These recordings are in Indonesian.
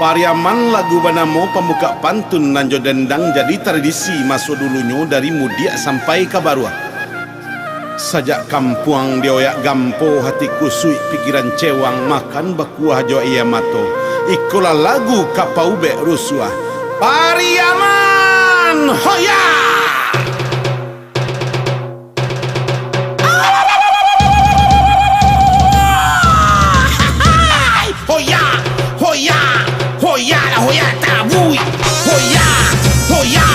Pariaman lagu banamo pembuka pantun nanjo dendang jadi tradisi masuk dulunya dari mudia sampai kabarua. Sajak kampuang dioyak gampo hati kusui pikiran cewang makan bakuah jo iya mato. Ikola lagu kapaube rusua. Pariaman hoya. Hoya, hoya, hoya la hoya tabui. Hoya, hoya,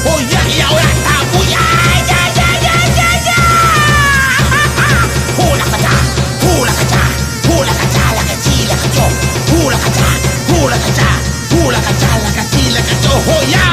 hoya la hoya tabui. Ya, ya, ya, ya, ya, ya. Hula kaca, hula kaca, hula kaca, la kecil, la kaco. Hula kaca, hula kaca, hula kaca, la kecil, la kaco. Hoya.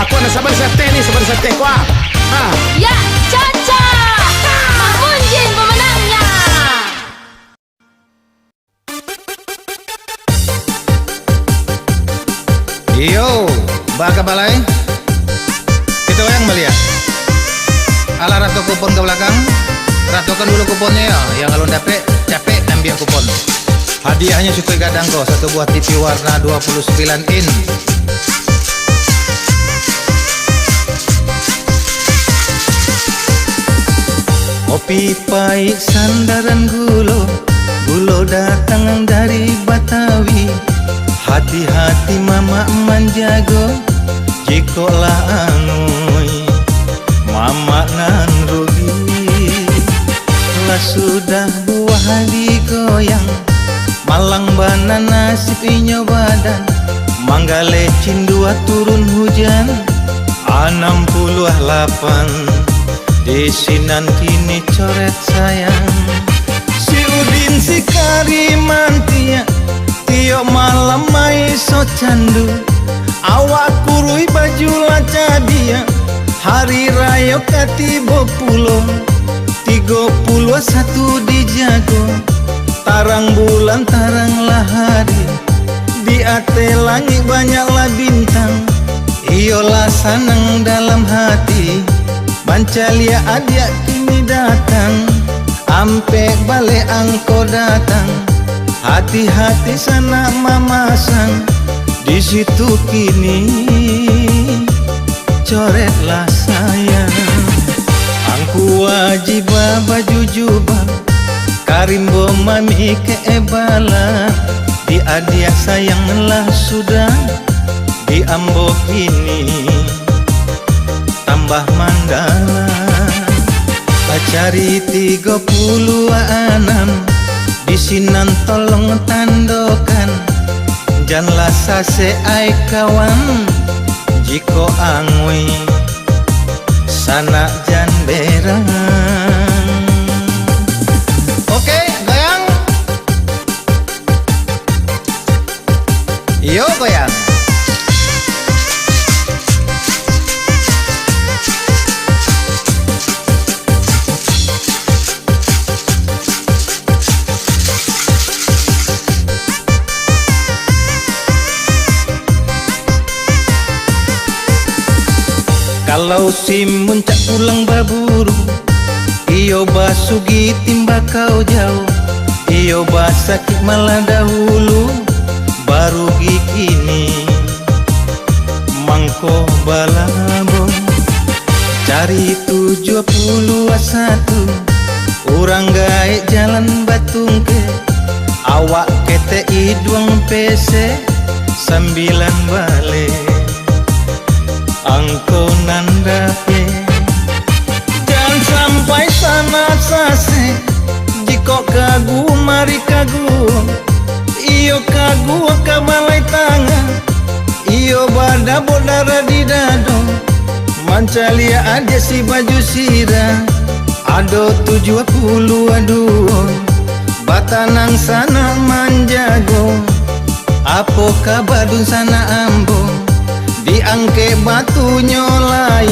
Aku nak sabar sate ni, sabar sate ko ah. Ya, Caca! Mang Unjin pemenangnya. Yo, baka balay. Kita yang melihat. Ala ratu kupon ke belakang. Ratukan dulu kuponnya ya. Yang kalau dapet, capek ambil kupon. Hadiahnya sukai gadang kok. Satu buah TV warna 29 in. Kopi pahit sandaran gulo. Gulo datang dari Batawi. Hati-hati mama menjago. Jikolah anui mama nan rugi. Lah sudah buah digoyang. Malang bana nasib inyo badan. Manggale cindua turun hujan 68 desinan kini coret sayang. Si Udin si Karimantia Tio malam mai so candu. Awak kurui baju laca dia. Hari raya katibo pulo 31 dijago. Tarang bulan taranglah hari. Di ate langit banyaklah bintang. Iyolah senang dalam hati. Bancalia adia kini datang. Ampe balik angko datang. Hati-hati sana mamasang. Di situ kini coretlah sayang. Angku wajib baju jubah. Karimbo mami keebala. Di adia sayanglah sudah. Di ambo kini tambah mandala. Pacari 36 di sinan tolong tandokan. Janlah sase ai kawan. Jiko angui sana jan berang. Oke, goyang. Yo goyang. Kalau si muncak pulang baburu. Iyo basugi timba kau jauh. Iyo basakit malah dahulu. Baru gini mangko balabo. Cari 71 urang gaek jalan Batungke. Awak KTI duang PC 9 balik. Angko nandape. Jangan sampai sana sase. Jiko kagu mari kagu. Iyo kagu kabalai tangan. Iyo bada bodara di dado. Mancalia aja si baju sirah. Ado 70 aduh. Batanang sana manjago. Apo kabadun sana ambo. Diangke batu nyolai.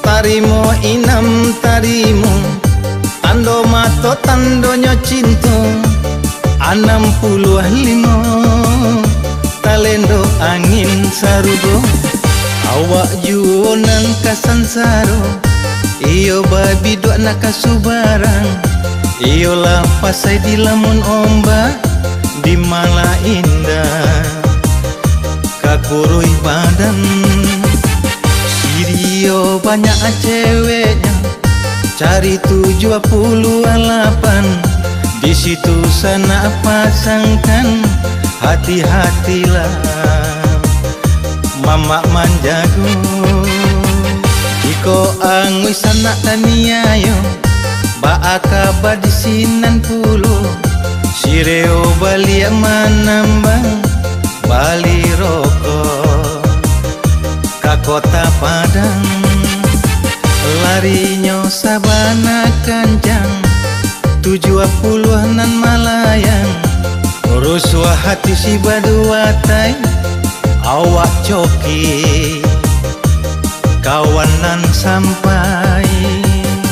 Tarimo inam tarimo. Tando mato tando nyo cinto. 65 talendo angin sarugo. Awak juonan kasansaro. Iyo babi dua nakasubarang. Iyo lapasai di lamun ombak. Di Mala Indah kakurui badan. Sirio banyak ceweknya. Cari 78. Di situ sana pasangkan. Hati-hatilah mama manjago. Jiko angui sana taniayo. Baaka badisinan pulo. Sireo bali manambang. Bali rokok ka kota Padang. Larinyo sabana kanjang. 70-an malayang. Ruswa hati si baduatai. Awak coki kawanan sampai.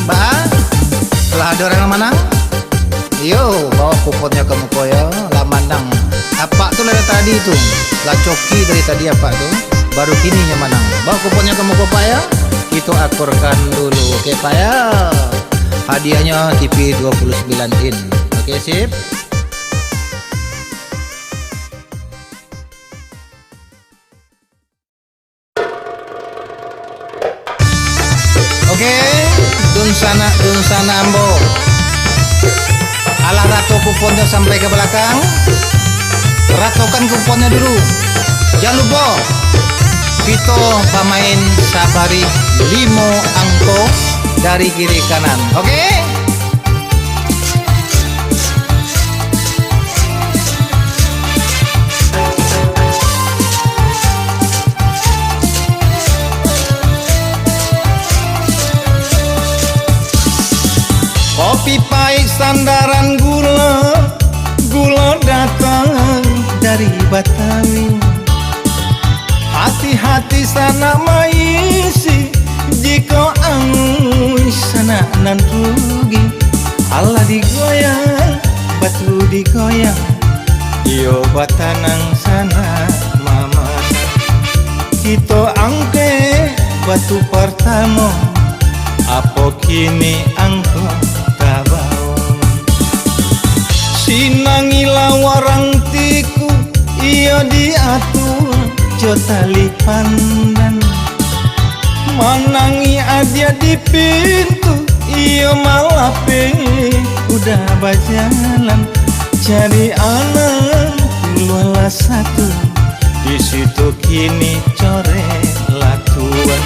Ba, lah ada orang menang. Yo, bawa kuponnya ke muko ya, lah menang. Apa tuh dari tadi tuh? Lah coki dari tadi apa tuh? Baru kini yang menang. Bawa kuponnya ke muko Pak ya. Itu akurkan dulu, oke Pak ya. Hadiahnya TV 29 in. Oke, sip. Oke, dun sana ambo. Ala rato kuponnya sampai ke belakang. Ratokan kuponnya dulu. Jangan lupa Vito pemain sabari 5 angko dari kiri kanan. Oke? Kopi pahit sandaran gula, gula datang dari Batawi. Hati-hati sana maisi, jika angus sana nan rugi. Allah digoyang, batu digoyang, iyo batanang sana mama. Kita angke batu pertama, apa kini angko sinangila warang tiku, iya diatur jotali pandan. Manangi adia di pintu, iya malape udah berjalan. Cari anak keluarlah satu, di situ kini core latuan.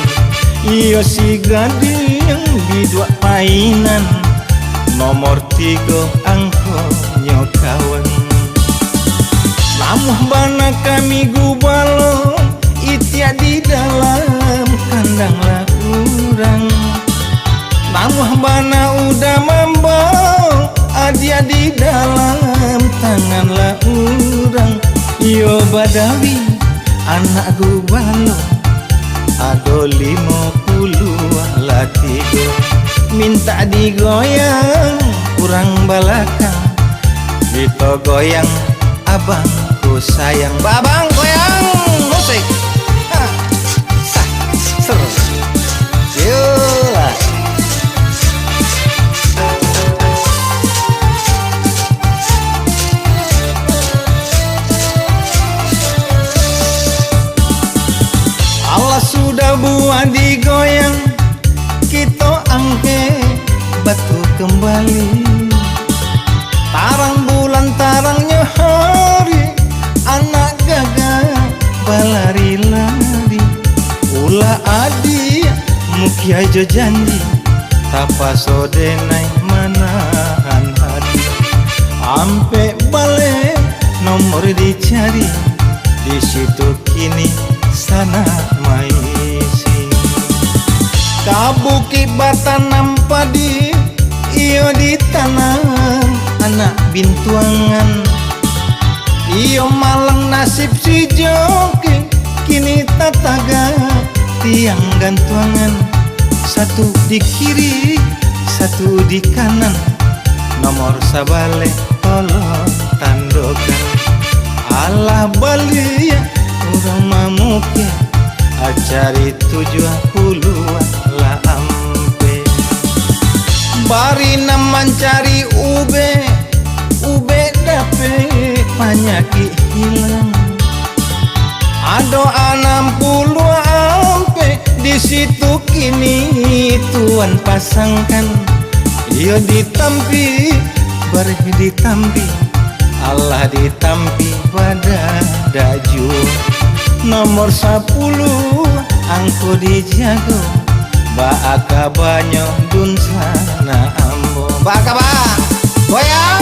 Iya si gading bidua mainan, nomor 3 angko nyokawan. Namuh bana kami gubalo, itia di dalam kandang lah urang. Namuh bana udah mambau, adia di dalam tangan lah urang. Iyo Badawi anak gubalo, ado 50 latigo. Minta digoyang kurang balakang, Vito goyang abangku sayang. Babang goyang musik. Seru. Yolah. Allah sudah buat digoyang, kita angke batu kembali. Tarang bulan tarangnya hari, anak gagah balari-lari. Ulah adi muki aja janji, tapa sodenai manahan hati. Ampe balik nomor dicari, di situ kini sana maisi. Kabuki batanam padi, iyo ditanam anak bintuangan. Iyo malang nasib si joki, kini tataga tiang gantuangan. Satu di kiri, satu di kanan, nomor sabale tolong tandokan. Allah bali orang mamuke, acari 70 lah ampe. Bari naman cari ube dape panyaki hilang. Ado 60 ampe, di situ kini tuan pasangkan. Iyo ditampi, bari ditampi, Allah ditampi pada daju. Nomor 10 angko dijago, baaka banyo dun sana ambo. Baaka ba, goyang.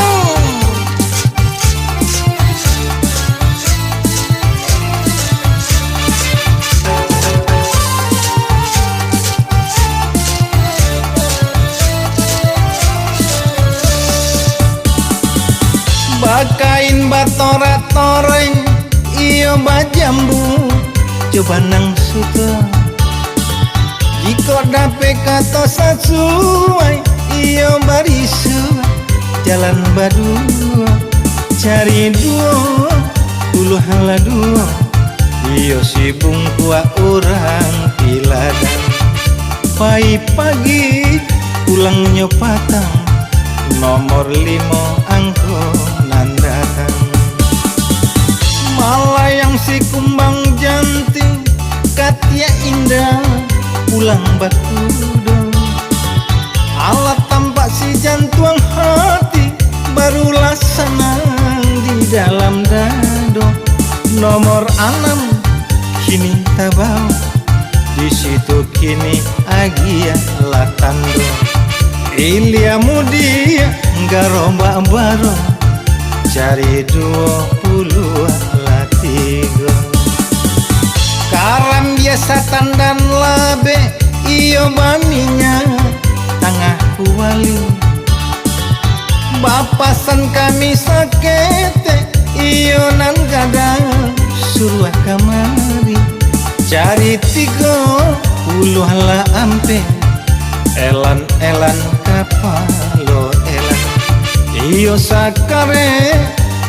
Bakain batora-toreng, iyo bajambu, coba nang suka. Jika dapat kata sesuai, iyo barisu jalan badua, cari dua, ulu hala dua. Iyo si bungkua orang piladang, pagi pulang nyopatang, nomor 5 angkonan datang. Malayang si kumbang janting, Katya indah pulang batudo. Alat tampak si jantuang hati, barulah senang di dalam dado. Nomor 6 kini tabau, di situ kini agia latando. Ilya mudia garomba baro, cari 20 latigo. Karam biasa tandan labe, iyo baninya tangah kuali. Bapasan kami sakete, iyo nan gadang suruh kamari. Cari 30 lah ampe, elan kapalo elan. Iyo sakare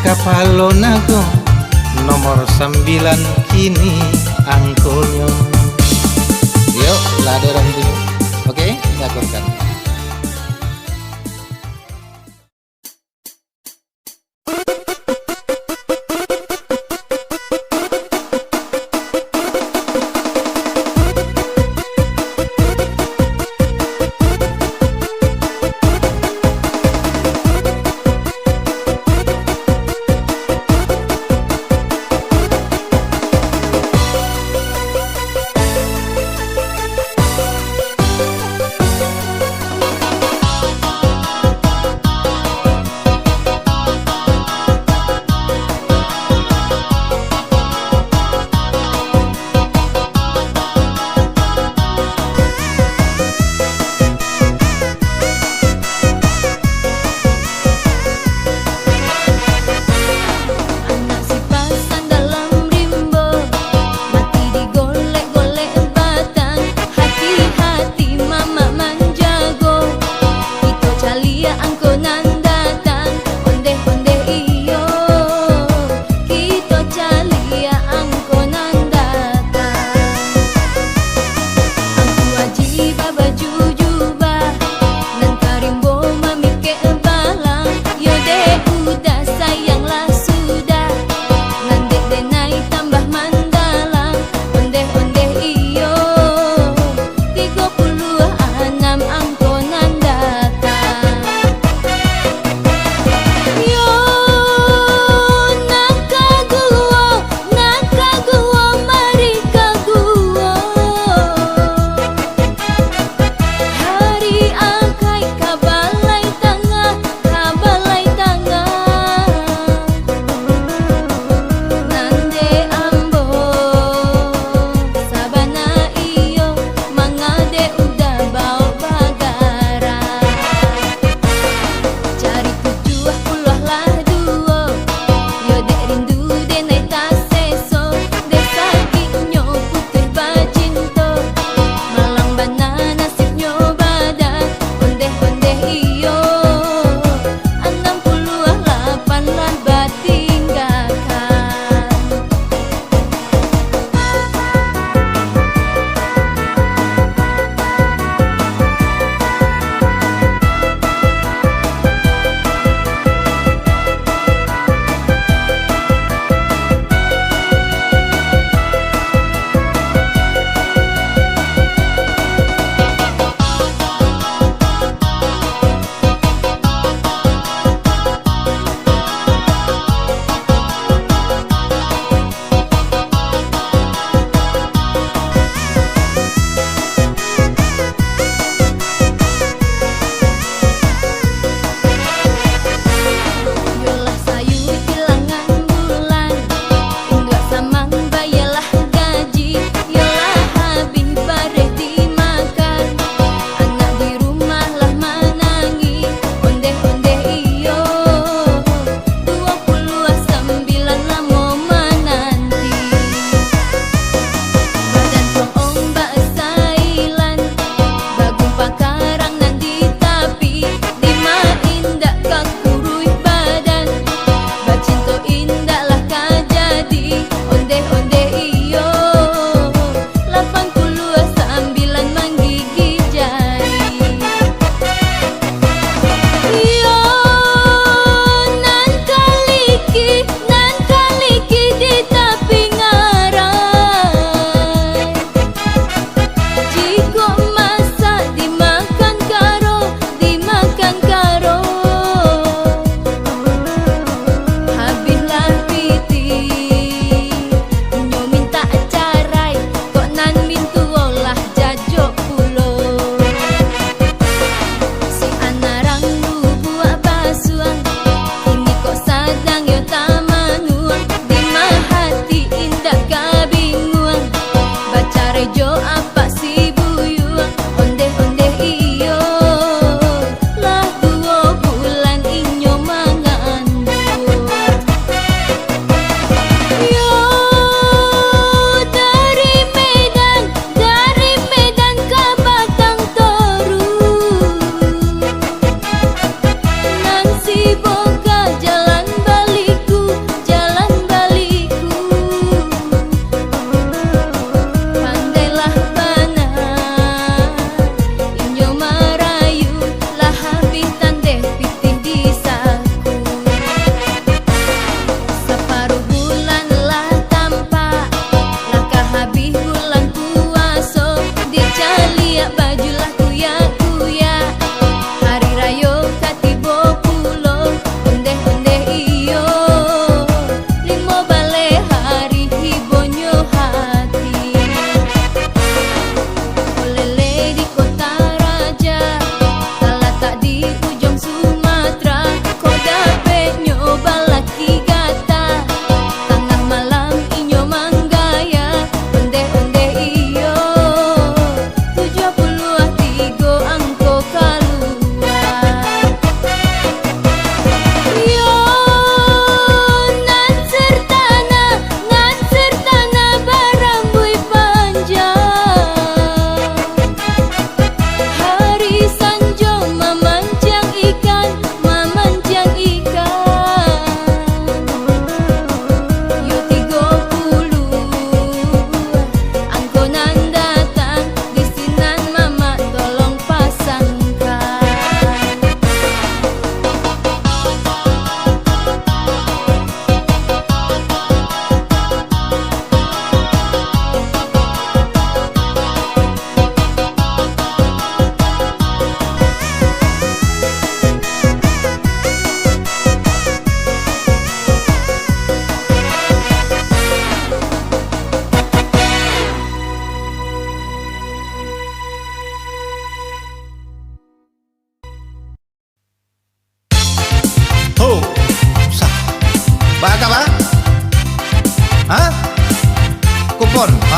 kapalo nago, nomor 9 kini angkonyo. Yuk lado orang itu. Oke, lakukan.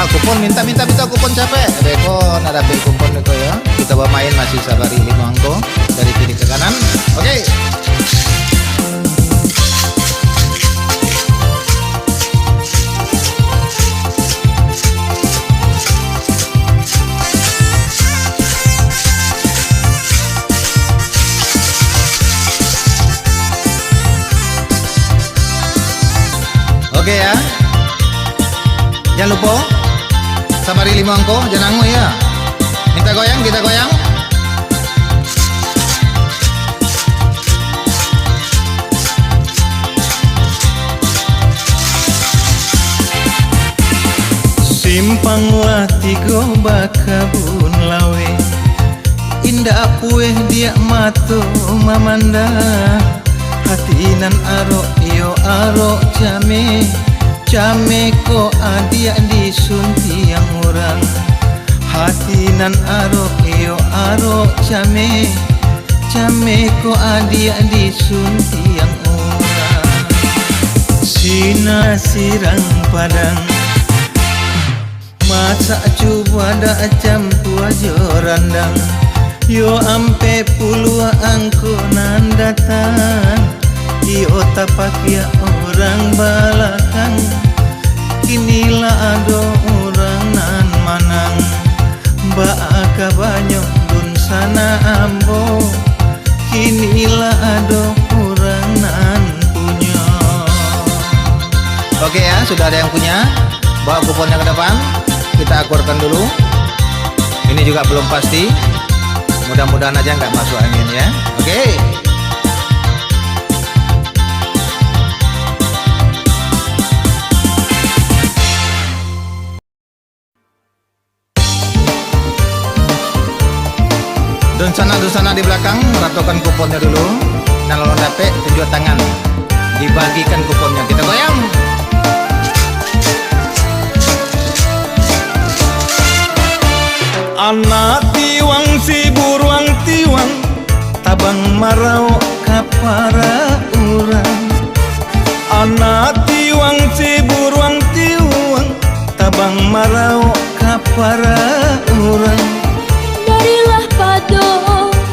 mahal kupon, minta kupon capek. Beko ada kupon itu ya. Kita bermain masih sabari 5 angko dari kiri ke kanan. Oke. Oke ya. Jangan lupa sabari 5 angko, jangan anggo ya. Minta goyang, kita goyang. Simpang tigo bakabun lawe, indah pueh dia mato mamanda. Hatinan aro yo aro jame, jame ko adia disunti yang orang. Hatinan aro yo aro jame, jame ko adia disunti yang orang. Sina sirang padang, masa coba dah campur jorandang. Yo ampe puluh angko nan datang, yo tapak ya orang balakang. Kinilah ado orang nan manang, baaka banyak dun sana ambo. Kinilah ado orang nan punya. Oke ya, sudah ada yang punya. Bawa kuponnya ke depan. Kita akurkan dulu. Ini juga belum pasti. Mudah-mudahan aja nggak masuk angin ya. Oke. Dun sana di belakang, ratokan kuponnya dulu. Nah lalu dapet tunjuk tangan, dibagikan kuponnya. Kita goyang. Anak tiwang si buruang tiwang, tabang marau kapara urang. Anak tiwang si buruang tiwang, tabang marau kapara urang. Marilah pado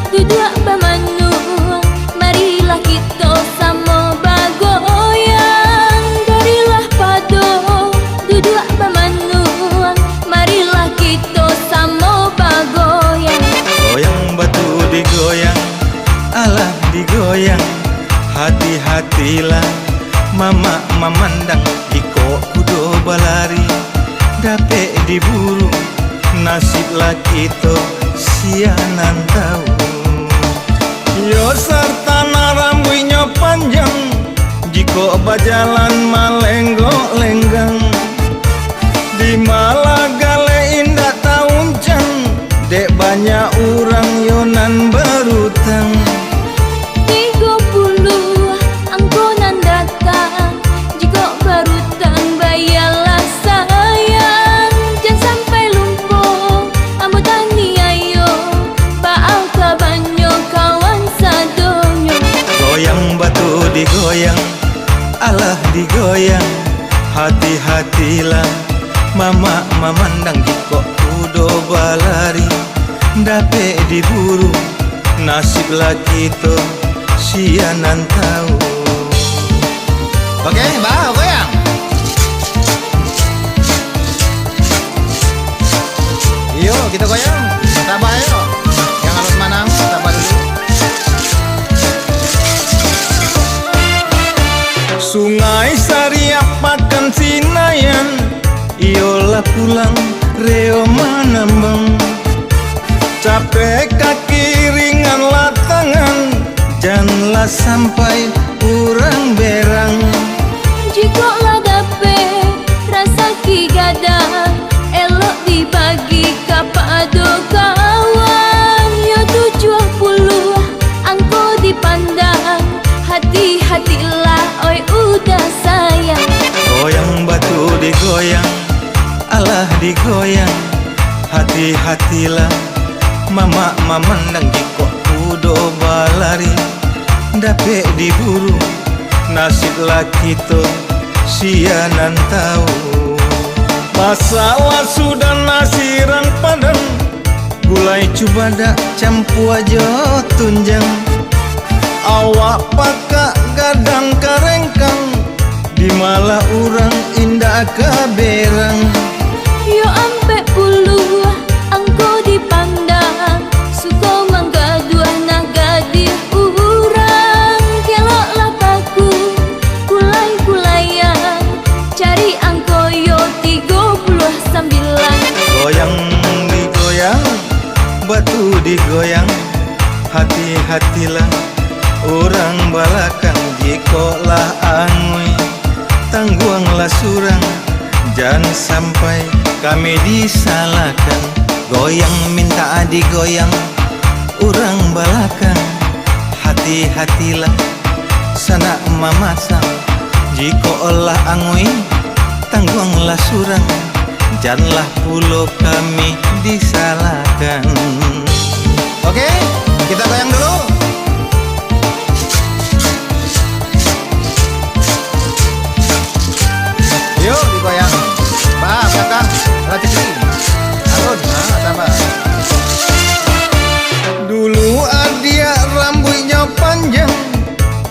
duduk bamanung, marilah kita sama bagoyang. Marilah pado duduk bamanung, marilah kita sama bagoyang. Goyang batu digoyang, alah digoyang. Hati-hatilah mama memandang, iko kudo balari dape diburu. Nasib laki to sianan tahu. Yo serta narambunya panjang, jiko bajalan malenggo lenggang. Di Malaga indah tahun can, dek banyak orang yonan berutang. 30 angkonan datang, jika berutang bayarlah sayang. Jangan sampai lumpuh, ambo tani ayo, baal kabanyo kawan sadonyo. Goyang batu digoyang, alah digoyang. Hati-hatilah mama memandang, jiko kudo balari dape diburu. Nasib laki to sianan tahu. Oke, bah, goyang. Yo, kita goyang. Tabah ayo. Yang alun manang, tabah dulu. Sungai Sariap makan Sinayan, iyolah pulang reo manambang. Capek kaki ringan latangan, janganlah sampai kurang berang. Jika lah dape rasa kigadang, elok dibagi kapado kawan. Yo 70 angko dipandang, hati-hatilah oi udah sayang. Goyang batu digoyang, alah digoyang. Hati-hatilah mama memandang, jiko kudo balari dape diburu. Nasib laki to sianan tahu. Masalah sudah nasi rang padang, gulai cubada campur aja tunjang. Awak pakak gadang karengkang, di malah urang indah kaberang. Yo ampe puluh angko dipandang, suko manggaduah nagadi urang. Kelok lapaku kulai-kulayan, cari angko yo 39. Goyang digoyang, batu digoyang, hati-hatilah orang balakang. Jikolah angui, tangguanglah surang, jangan sampai kami disalahkan. Goyang minta digoyang, orang balakang. Hati-hatilah sana mamasang, jikolah angui, tangguanglah surang, janganlah pulau kami disalahkan. Oke, kita goyang dulu. Yuk digoyang. Bah, belakang, latih kiri. Alun, tambah. Dulu adia rambutnya panjang,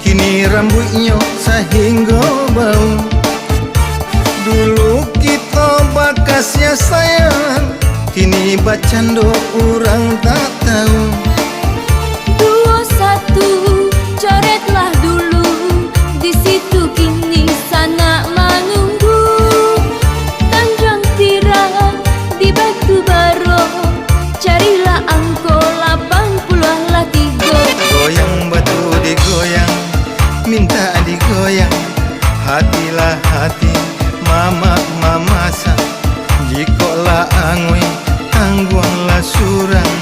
kini rambutnya sehingga bau. Dulu kita bakasnya sayang, kini bacando orang tak tahu. 21 coretlah dulu, di situ kini sana menunggu. Tanjung Tiram di Batu Baro, carilah angko 83. Goyang batu digoyang, minta digoyang, hatilah hati mama-mamasan. Jikolah angui, tangguanglah surang,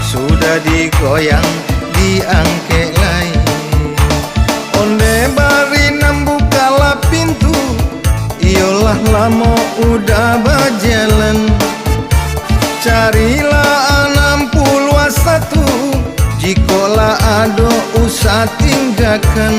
sudah digoyang diangke lain. Onde bari nambukalah pintu, iyalah lama udah berjalan. Carilah 61, jikolah ado usah tinggalkan.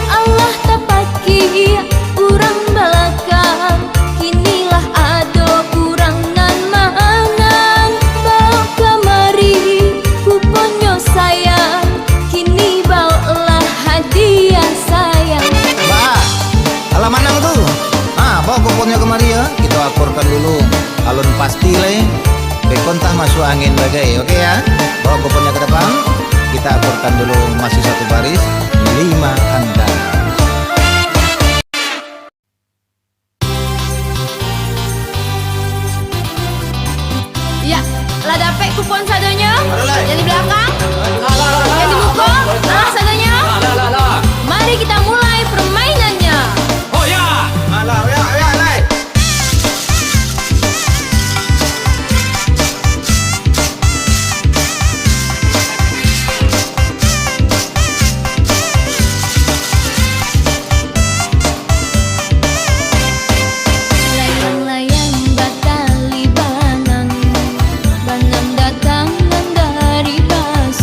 Allah tapaki urang balakang, kinilah ado urang nan manang. Bawa kemari kuponyo sayang, kini bawalah hadiah sayang. Bah, alah manang tuh. Bawa kuponnya kemari ya. Kita akurkan dulu. Alun pasti le. Bekontah masuk angin bagai, oke ya. Bawa kuponnya ke depan. Kita akurkan dulu, masih satu baris 5 angka. Ya, lah dapet kupon sadonya. Yang di belakang, yang di muka, sadonya. Mari kita mulai permainannya. Layang-layang batali banang, banang datang dan dari bas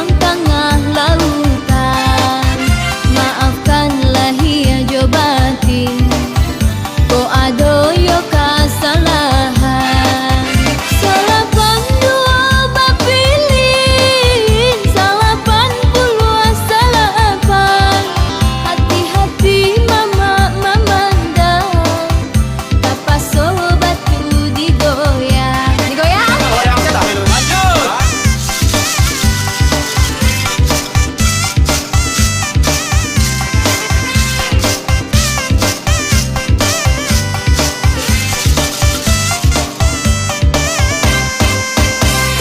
malam tengah lautan. Maafkanlah ia jo batin, ko ado yo kasalahan. Salapan dua bapilin, salapan puluh salapan. Hati-hati mama memandang, tapas sobat tu digoyang. Digoyang? Lanjut.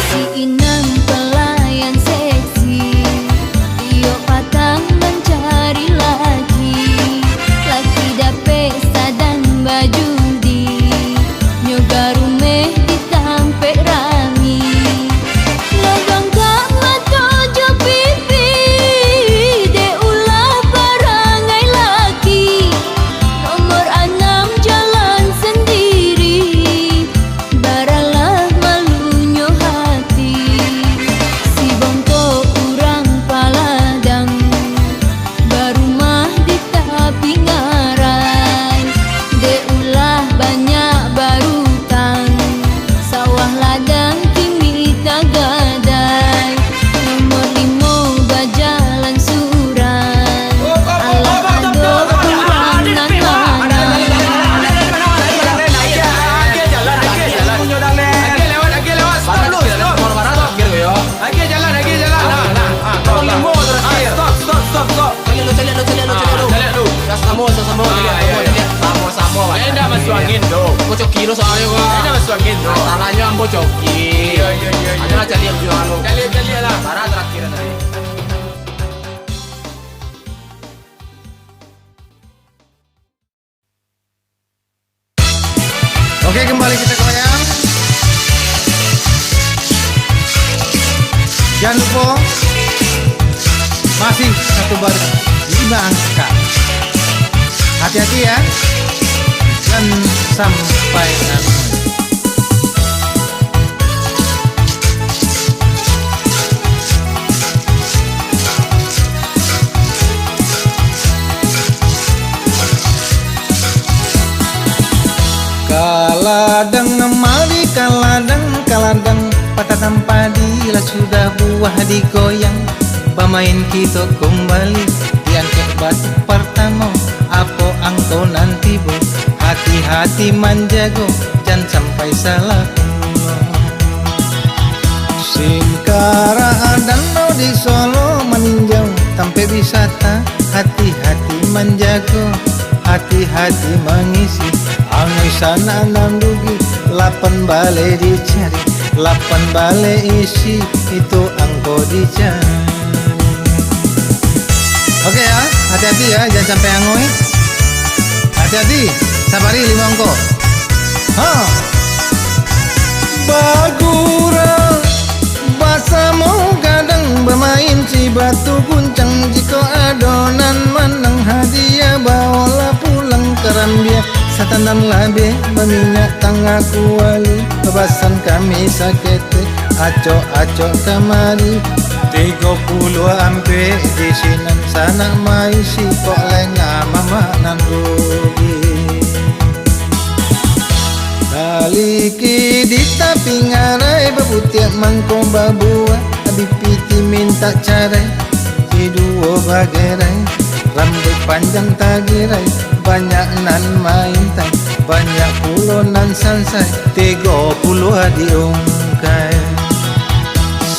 Si Inang pelayan seksi, iyo patang mencari lagi. Laki dape sadan baju di, nyoga rumeh ditampe rami. Lagang kak mato jo pipi, de ulah barangai laki. Nomor 6 jalan sendiri, baralah malunya hati. Si bongko urang paladang, barumah di tepi ngarai. De ulah banyak barutang, sawah ladang kini tagadai. Nomor 5 bajalan suran, alah ado kurang nanganan. Masuk angin tuh. Bocok kilo soalnya gua. Ini masuk angin tuh. Masalahnya am bocoki. Iya. Ada lah cari yang jual lu. Cari lah. Para terakhir tadi. Oke, kembali kita goyang. Jangan lupa masih satu bar 5 angka. Hati-hati ya, dan sampai nanti. Kaladang mali kaladang patatan padi lah sudah buah digoyang. Pemain kita kembali yang kebat pertama, apa angko nanti bo. Hati-hati manjago, jangan sampai salah pulau. Singkara danau di Solo meninjau sampai wisata. Hati-hati manjago, hati-hati mengisi. Angin sana nandugi, 8 balai dicari, 8 balai isi, itu angko dicari. Oke ya, hati-hati ya, jangan sampai angoi. Hati-hati, sabari 5 angko. Bagura basa mau kadang bermain si batu guncang. Jika adonan menang hadiah bawalah pulang kerambia. Satanan labe meminyak tangga kuali, bebasan kami sakete aco-aco kamari. 30 ampe di sinan sana maisi kok lenga mama nan rugi. Taliki di tapi ngarai bebutiak mangko babua. Abipiti minta carai di dua bagerai. Rambut panjang tagirai, banyak nan main tai, banyak pulau nan sansai. 30 diungkai.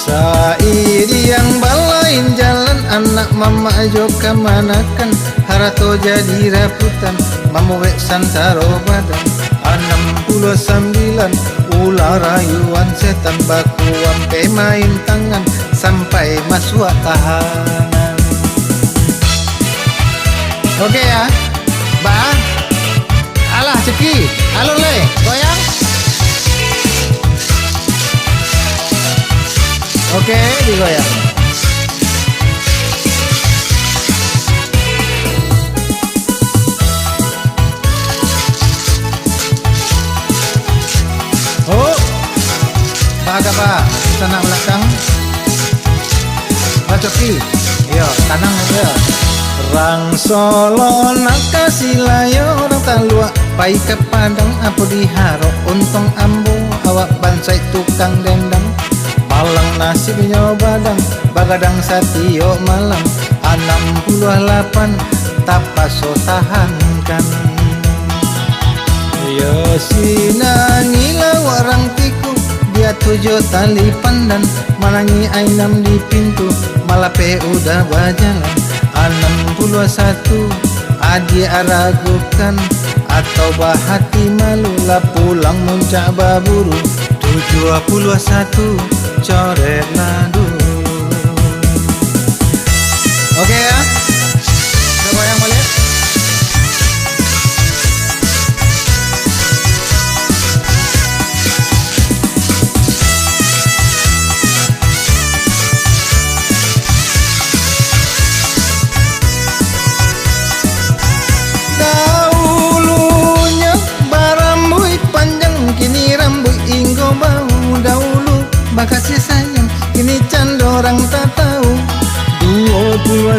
Sairi yang balain jalan, anak mama jo kemanakan. Harato jadi raputan, mamuwek santaro badan. 69 ular rayuan setan, bakuan pemain tangan sampai masuk tahanan. Oke ya, ba, alah ceki, alur le, goyang. Oke, digoyang. Oh, bahagia pak, sana belakang. Arah coki. Yo, tanang yo. Rang Solo nak kasih layo orang talua pai ke Padang apa diharo untung ambo awak bansai tukang dendang malang nasibnya badang bagadang satio malang 68 tapaso tahankan yo sinangila warang tiku dia 7 tali pandan manangi ainam di pintu malah pe udah berjalan 61 adi aragukan atau bahati malu lah pulang muncak baburu 71 coretlah dulu. Oke ya. Coba yang balik. Dahulunya barambut panjang kini rambut inggo bau dahulu bakasih sayang kini candorang tak tahu 21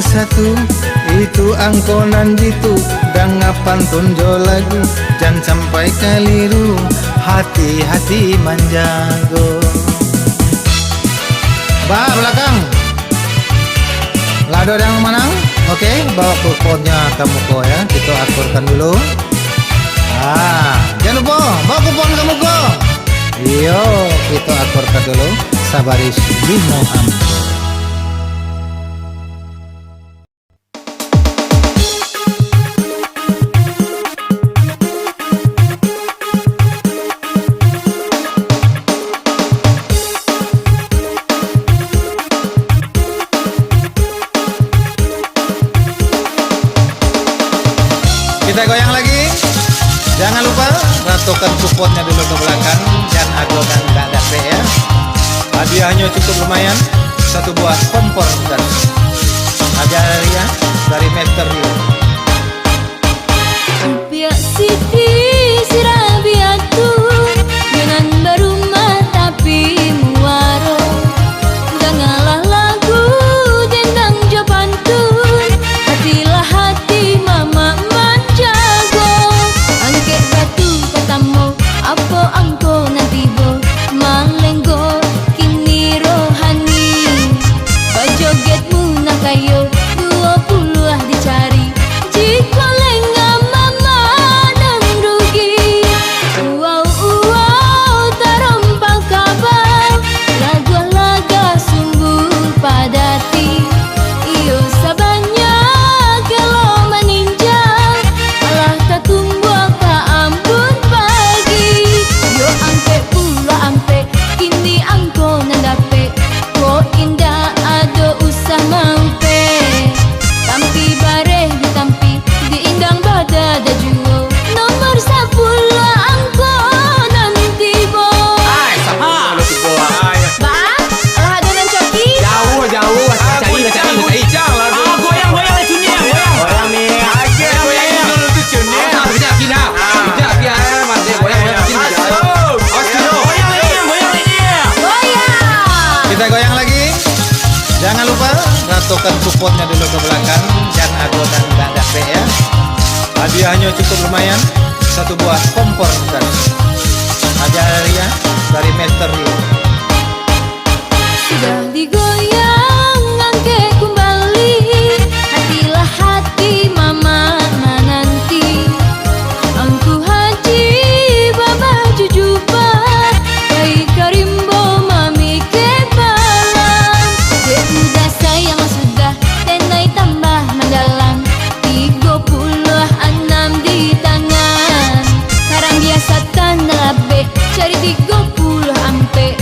itu angkonan jitu dan ngapantun jo lagu jangan sampai keliru hati-hati manjago. Belakang. Lado yang menang. Oke, bawa kuponnya kamu ko ya. Kita akurkan dulu. Jangan lupa bawa kupon kamu ko. Iyo, kita akurkan dulu. Sabaris Bimo Ambo. Kita goyang lagi. Jangan lupa ratukan kuponnya dulu ke belakang. Jangan agokan nggak dapat ya. Hadiahnya cukup lumayan. 1 buah kompor dan hadiah dari Master Rio. Pihak Siti si Rabiatu dengan berumah tapi muaro janganlah lagu dendang jo pantun hatilah hati mama manjago angke batu katamu apa angko nanti bo malenggo kini rohani bajogetmu nak kayo 20 dicari jika lengah mama dan rugi wow tarompang kabar laga-laga sungguh padati iyo sabanya kalau meninjau alah tak tumbuh ka ampun pagi yo ampe pula ampe kini angko nandape ko indah ado usah mampe tampi bareh di tampi diindang bada da juo nomor 10 angko nanti bo Lu tibo ay. bang alah ada nan coki Jauh. Cari. Goyang ni sini goyang. Goyang ni. Goyang dulu tu sini. Kita kina. Kita mandi goyang sini. Goyang ni. goyang Kita goyang lagi. Jangan lupa ratukan kuponnya dulu ke belakang. Jangan agokan nggak dapat ya. Hadiahnya cukup lumayan. 1 buah kompor dan hadiah dari Master Rio. sudah digoyang angke kembali hatilah hati mama nanti angku haji baba jujuba kai karimbo mami kebalan dia udah sayang sudah tenai tambah mendalam 36 di tangan sekarang biasa tanah be cari 30 ampe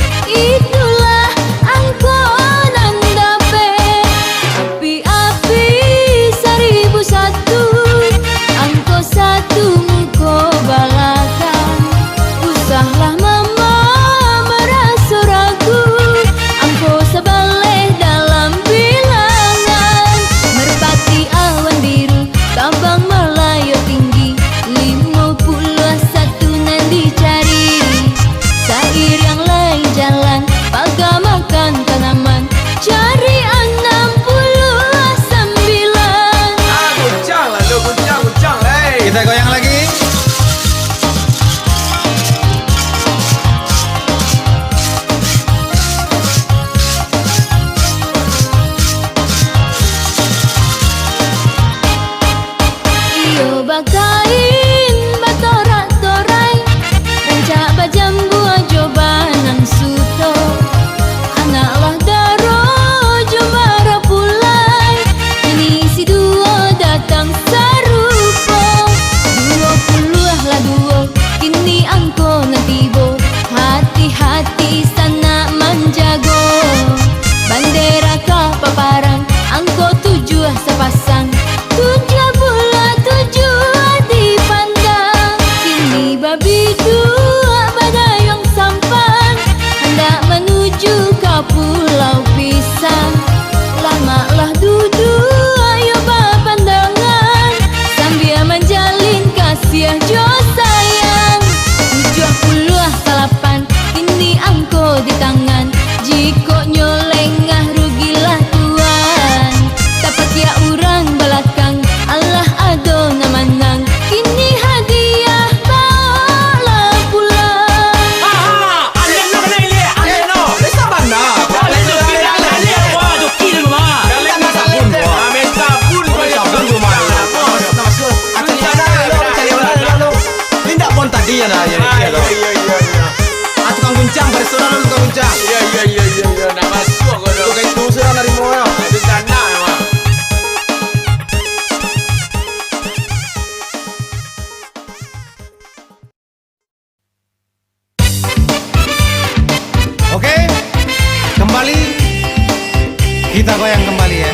kembali ya.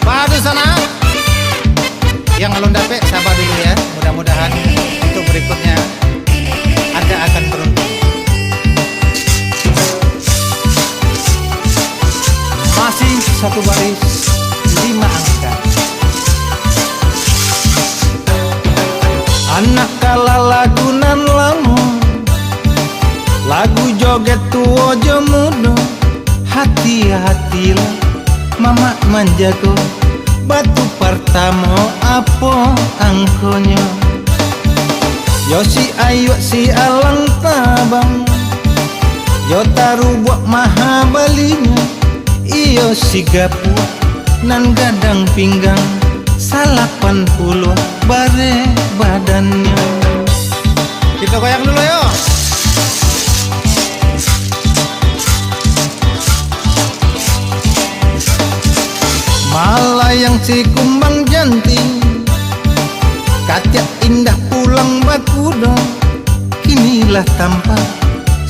Bagus sana. Yang alun dapet sabar dulu ya. Mudah-mudahan untuk berikutnya Anda akan beruntung. Masih satu baris 5 angka. Anak kala lagunan lama, lagu joget tua jo muda. Hati-hatilah mama manjago, batu pertama apa angkonya. Yo si ayu si alang tabang, yo taru buat maha balinya. Iyo si gapu nan gadang pinggang, 80 bare badannya. Kita goyang dulu yuk. Malayang si kumbang janti, kaca indah pulang bakudo. Kinilah tampak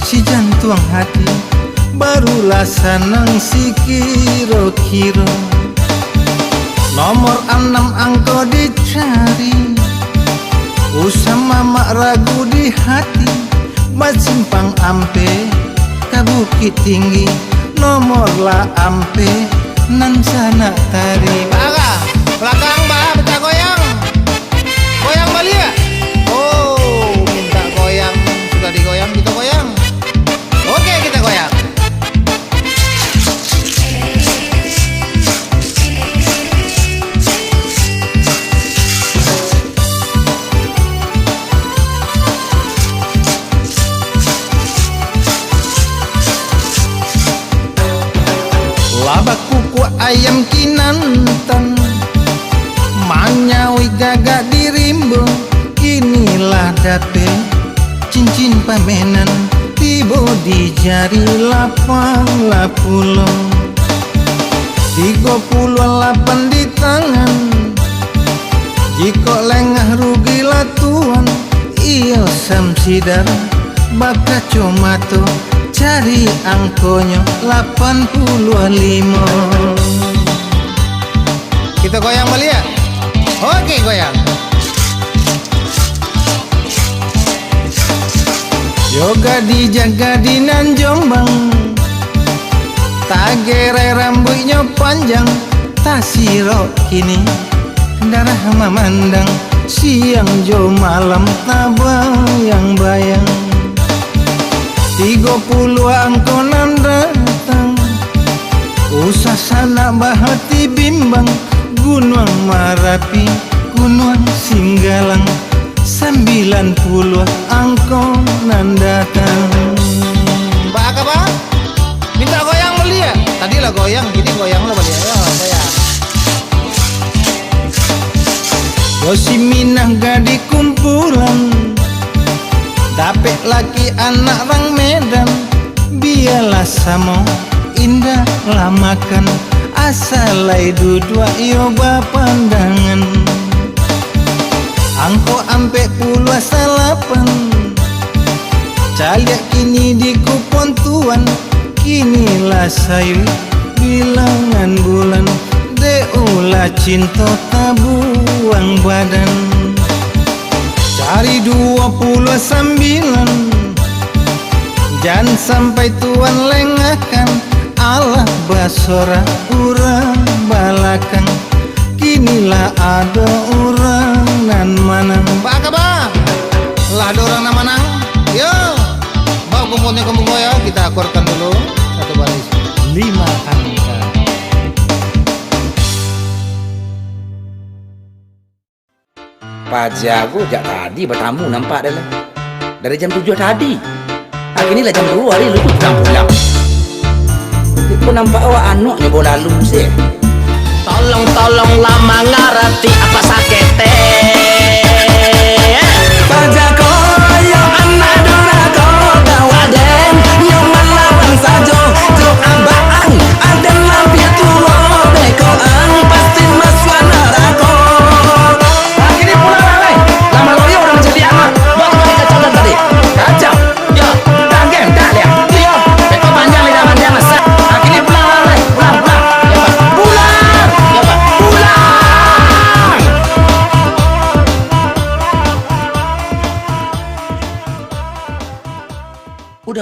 si jantuang hati, barulah sanang si kiro-kiro. Nomor 6 angko dicari, usah mama ragu di hati. Basimpang ampe ka Bukit Tinggi, nomor lah ampe nan sana tari. Baga, belakang bah, minta goyang. Goyang balik ya? Oh, minta goyang. Sudah digoyang, kita goyang. Oke, kita goyang. Labak kuku ayam kinantan, manyawi gagak dirimbung. Kinilah dape cincin pamenan, tibo di jari 80. 38 di tangan, jika lengah rugi latuan. Iyo samsidar baka comato, cari angkonya 85. Kita goyang balik ya? Oke, goyang. Yoga dijaga di nan Jombang, tagere rambutnya panjang. Tasiro kini darah memandang, siang jo malam tabayang-bayang. 30 angkonan datang, usah sana bahati bimbang. Gunung Marapi, Gunung Singgalang, 90 angkonan datang. Mbak apa? Minta goyang beli ya? Tadi lah goyang, gini goyang lah beli ya. Goyang. Yosi Minah gadi kumpulan, dapet laki anak rang Medan. Biarlah samo indah lamakan, asalai dudua yoba pandangan. Angko ampe puluh salapan, caliak kini di kupon tuan. Kinilah sayu bilangan bulan, deulah cinta tabuang badan. Cari 29, jangan sampai tuan lengahkan. Allah basora urang balakan, kinilah ada orang nan manang. Baka ba? Lah ada orang nan manang. Yo, bawa kumpulnya kumpul ya. Kita akorkan dulu satu baris 5 angka. Pak Jago jak tadi bertamu nampak dah lah. Dari jam 7 tadi. Hari ni lah jam 2 hari lu pulang. Kau nampak awak anaknya bawa lalu sih. Tolong mengerti apa sakete. Pak Jago yo anak durako kawaden, yo melawan sajo jo ambaan aden lampir tulo bekoan pasti masuk neraka. Hari ni pulang lah weh. Lama loyo orang jadi anak. Buat kacau tadi. Kacau. Yo, tanggem dah lihat. Yo, beko panjang lidah panjang masak. Hari ni pulang lah weh. Pulang. Ya Pak.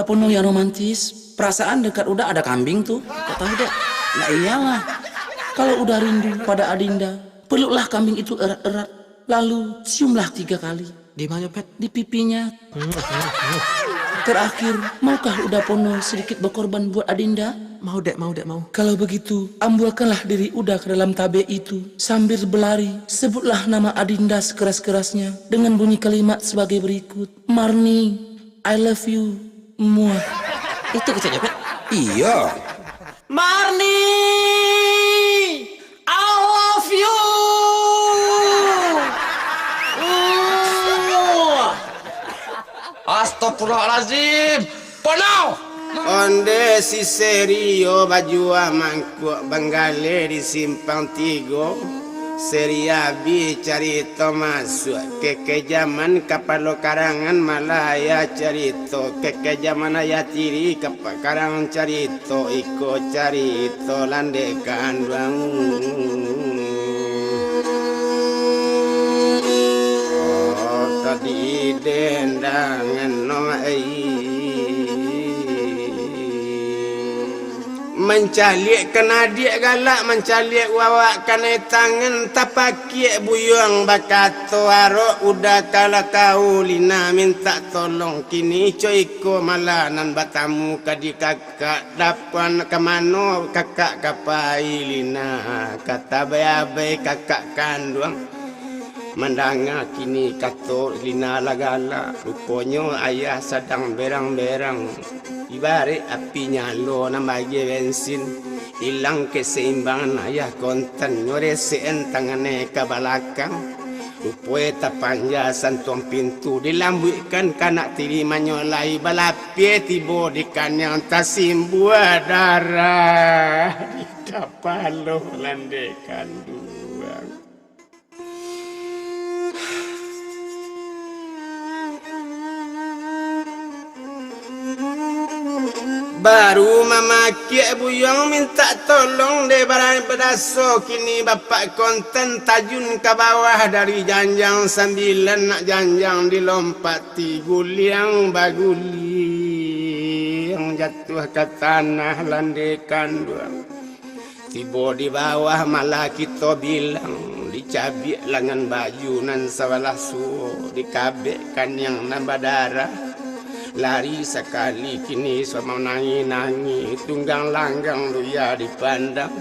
udah penuh yang romantis. Perasaan dekat udah ada kambing tuh. Kau tahu dek? Nah iyalah. Kalau udah rindu pada Adinda, peluklah kambing itu erat-erat. Lalu ciumlah 3 kali. Di mana, Pet? Di pipinya. Terakhir, maukah udah penuh sedikit berkorban buat Adinda? Mau, Dek, mau. Kalau begitu, ambilkanlah diri Uda ke dalam tabe itu. Sambil berlari, sebutlah nama Adinda sekeras-kerasnya dengan bunyi kalimat sebagai berikut. Marni, I love you, muah. Itu kecilnya, Pet. Iya. Marni, I love you. Astagfirullahaladzim. Penuh. Onde si serio baju mangkuk Benggale di simpang 3 Seria bi carito masuk ke zaman kapal karangan Malaya carito ke zaman ayat tiri kapal karangan carito iko carito landekan bang. Oh tadi dendangan no mencalik kena dia galak mencalik wawak kena tangan tapakiak buyung bakato arok udah kala kau lina minta tolong kini coiko malanan batamu kadi kakak dapan kemano kakak kapai lina kata bayabai kakak kandung mandanga kini kato lina lagala rupanya ayah sedang berang-berang ibarat api nyalo na bagi bensin hilang keseimbangan ayah konten nyoresean tangane ke belakang rupanya tapanja santuang pintu dilambuikan kanak terima nyolai balapie tibo di kanyang tasimbu darah di kapalo landekan duang. Baru mama kiak buyang minta tolong de barang pedaso kini bapak konten tajun ke bawah dari janjang 9 nak janjang dilompati guliang baguliang jatuh ke tanah landekan duang. Tiba di bawah malah kita bilang dicabik lengan baju nan sawalah suo dikabekkan yang nambah darah. Lari sekali kini sama nangi-nangi tunggang langgang luya dipandang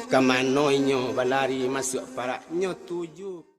kemanoinyo balari masuk paraknya 7